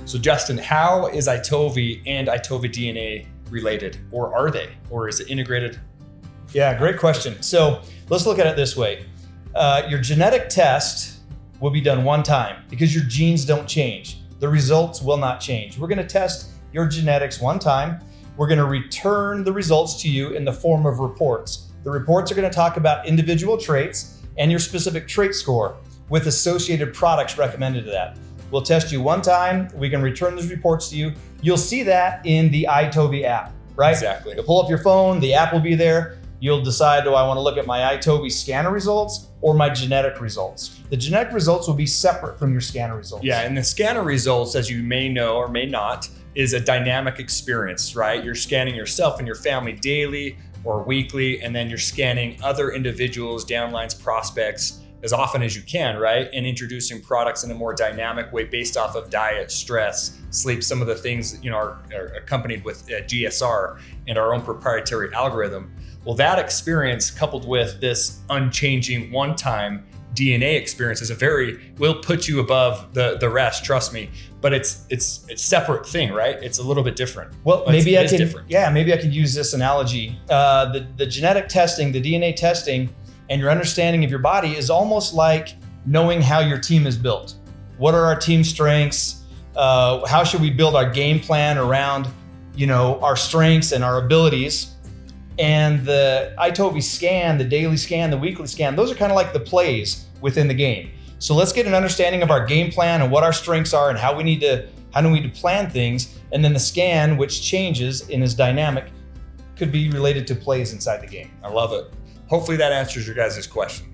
So Justin, how is iTOVi and iTOVi DNA related, or are they, or is it integrated? Yeah, great question. So let's look at it this way. Your genetic test will be done one time because your genes don't change. The results will not change. We're going to test your genetics one time. We're going to return the results to you in the form of reports. The reports are going to talk about individual traits and your specific trait score with associated products recommended to that. We'll test you one time. We can return those reports to you. You'll see that in the iTOVi app, right? Exactly. You'll pull up your phone, the app will be there. You'll decide, do I want to look at my iTOVi scanner results or my genetic results? The genetic results will be separate from your scanner results. Yeah, and the scanner results, as you may know or may not, is a dynamic experience, right? You're scanning yourself and your family daily or weekly, and then you're scanning other individuals, downlines, prospects, as often as you can, right? And introducing products in a more dynamic way based off of diet, stress, sleep, some of the things are accompanied with GSR and our own proprietary algorithm. Well, that experience coupled with this unchanging one-time DNA experience will put you above the rest, trust me. But it's a separate thing, right? It's a little bit different. Well, but maybe I can could use this analogy. The genetic testing, the DNA testing, and your understanding of your body is almost like knowing how your team is built. What are our team strengths? How should we build our game plan around, our strengths and our abilities? And the iTOVi scan, the daily scan, the weekly scan, those are kind of like the plays within the game. So let's get an understanding of our game plan and what our strengths are and how do we need to plan things. And then the scan, which changes and is dynamic, could be related to plays inside the game. I love it. Hopefully that answers your guys' question.